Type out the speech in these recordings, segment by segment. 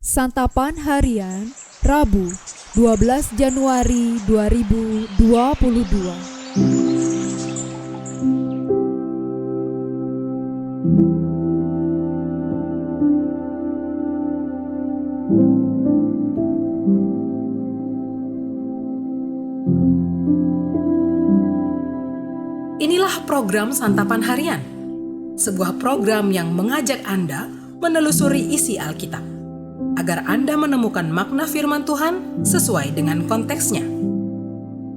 Santapan Harian Rabu 12 Januari 2022. Inilah program Santapan Harian, sebuah program yang mengajak Anda menelusuri isi Alkitab, agar Anda menemukan makna firman Tuhan sesuai dengan konteksnya.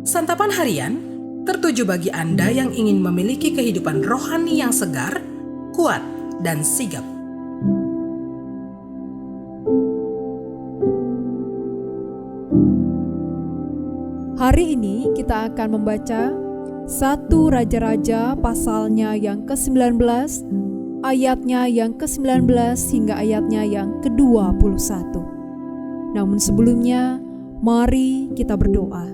Santapan Harian tertuju bagi Anda yang ingin memiliki kehidupan rohani yang segar, kuat, dan sigap. Hari ini kita akan membaca 1 Raja-Raja pasalnya yang ke-19, ayatnya yang ke-19 hingga ayatnya yang ke-21. Namun sebelumnya, mari kita berdoa.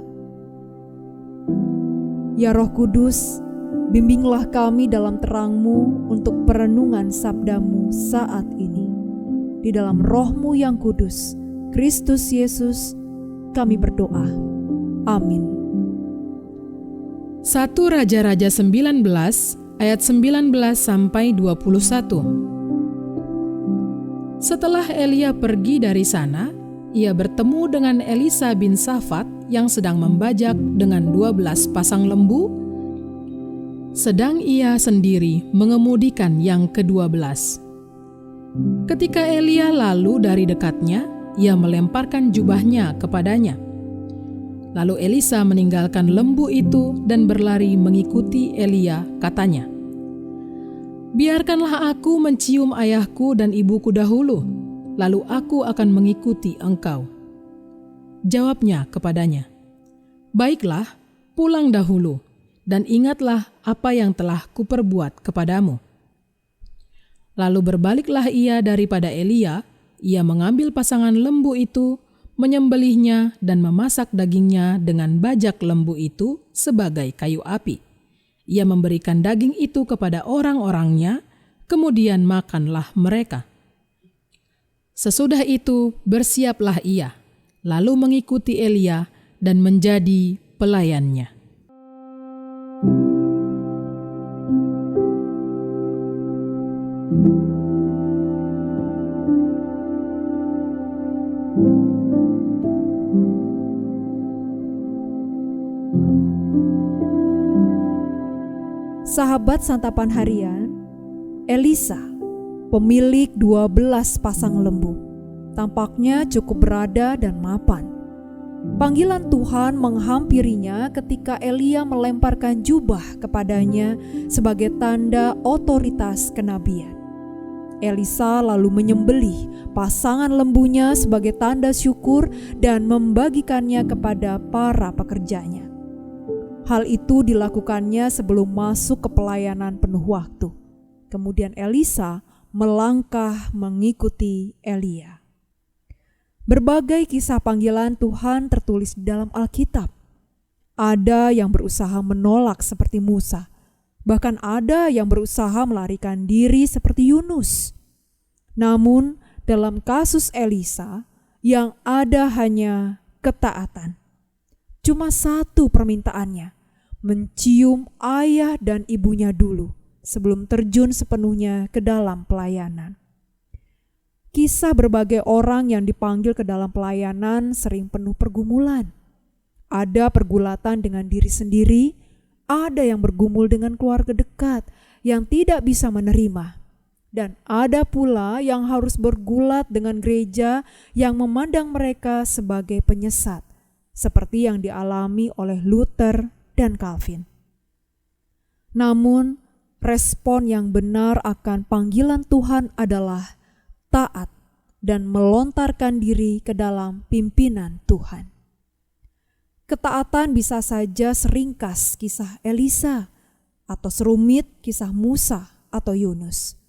Ya Roh Kudus, bimbinglah kami dalam terang-Mu untuk perenungan sabda-Mu saat ini. Di dalam Roh-Mu yang kudus, Kristus Yesus, kami berdoa. Amin. 1 Raja-Raja 19 ayat 19 sampai 21. Setelah Elia pergi dari sana, ia bertemu dengan Elisa bin Safat yang sedang membajak dengan 12 pasang lembu, sedang ia sendiri mengemudikan yang ke-12. Ketika Elia lalu dari dekatnya, ia melemparkan jubahnya kepadanya. Lalu Elisa meninggalkan lembu itu dan berlari mengikuti Elia, katanya, "Biarkanlah aku mencium ayahku dan ibuku dahulu, lalu aku akan mengikuti engkau." Jawabnya kepadanya, "Baiklah, pulang dahulu, dan ingatlah apa yang telah kuperbuat kepadamu." Lalu berbaliklah ia daripada Elia, ia mengambil pasangan lembu itu, menyembelihnya dan memasak dagingnya dengan bajak lembu itu sebagai kayu api. Ia memberikan daging itu kepada orang-orangnya, kemudian makanlah mereka. Sesudah itu bersiaplah ia, lalu mengikuti Elia dan menjadi pelayannya. Sahabat Santapan Harian, Elisa, pemilik 12 pasang lembu, tampaknya cukup berada dan mapan. Panggilan Tuhan menghampirinya ketika Elia melemparkan jubah kepadanya sebagai tanda otoritas kenabian. Elisa lalu menyembelih pasangan lembunya sebagai tanda syukur dan membagikannya kepada para pekerjanya. Hal itu dilakukannya sebelum masuk ke pelayanan penuh waktu. Kemudian Elisa melangkah mengikuti Elia. Berbagai kisah panggilan Tuhan tertulis di dalam Alkitab. Ada yang berusaha menolak seperti Musa. Bahkan ada yang berusaha melarikan diri seperti Yunus. Namun dalam kasus Elisa, yang ada hanya ketaatan. Cuma satu permintaannya, mencium ayah dan ibunya dulu sebelum terjun sepenuhnya ke dalam pelayanan. Kisah berbagai orang yang dipanggil ke dalam pelayanan sering penuh pergumulan. Ada pergulatan dengan diri sendiri, ada yang bergumul dengan keluarga dekat yang tidak bisa menerima. Dan ada pula yang harus bergulat dengan gereja yang memandang mereka sebagai penyesat, seperti yang dialami oleh Luther dan Calvin. Namun, respon yang benar akan panggilan Tuhan adalah taat dan melontarkan diri ke dalam pimpinan Tuhan. Ketaatan bisa saja seringkas kisah Elisa atau serumit kisah Musa atau Yunus.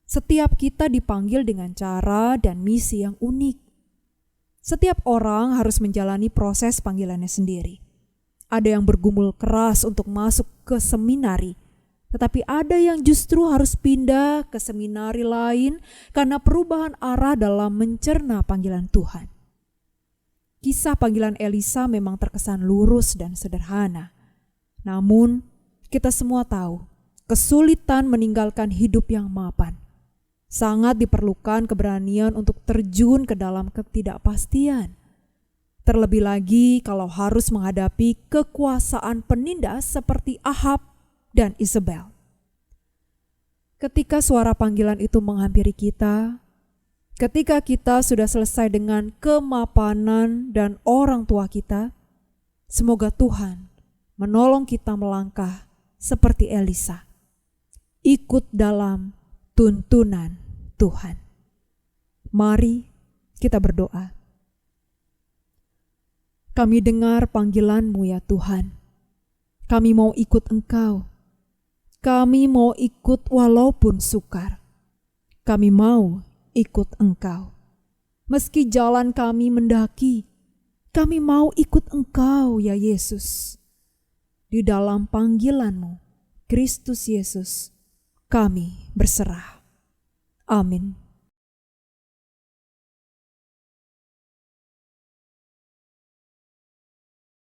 Setiap kita dipanggil dengan cara dan misi yang unik. Setiap orang harus menjalani proses panggilannya sendiri. Ada yang bergumul keras untuk masuk ke seminari, Tetapi ada yang justru harus pindah ke seminari lain karena perubahan arah dalam mencerna panggilan Tuhan. Kisah panggilan Elisa memang terkesan lurus dan sederhana. Namun, kita semua tahu, kesulitan meninggalkan hidup yang mapan. Sangat diperlukan keberanian untuk terjun ke dalam ketidakpastian. Terlebih lagi kalau harus menghadapi kekuasaan penindas seperti Ahab dan Isabel. Ketika suara panggilan itu menghampiri kita, ketika kita sudah selesai dengan kemapanan dan orang tua kita, semoga Tuhan menolong kita melangkah seperti Elisa, ikut dalam tuntunan Tuhan. Mari kita berdoa. Kami dengar panggilan-Mu ya Tuhan. Kami mau ikut Engkau. Kami mau ikut walaupun sukar. Kami mau ikut Engkau. Meski jalan kami mendaki, kami mau ikut Engkau ya Yesus. Di dalam panggilan-Mu, Kristus Yesus, kami berserah. Amin.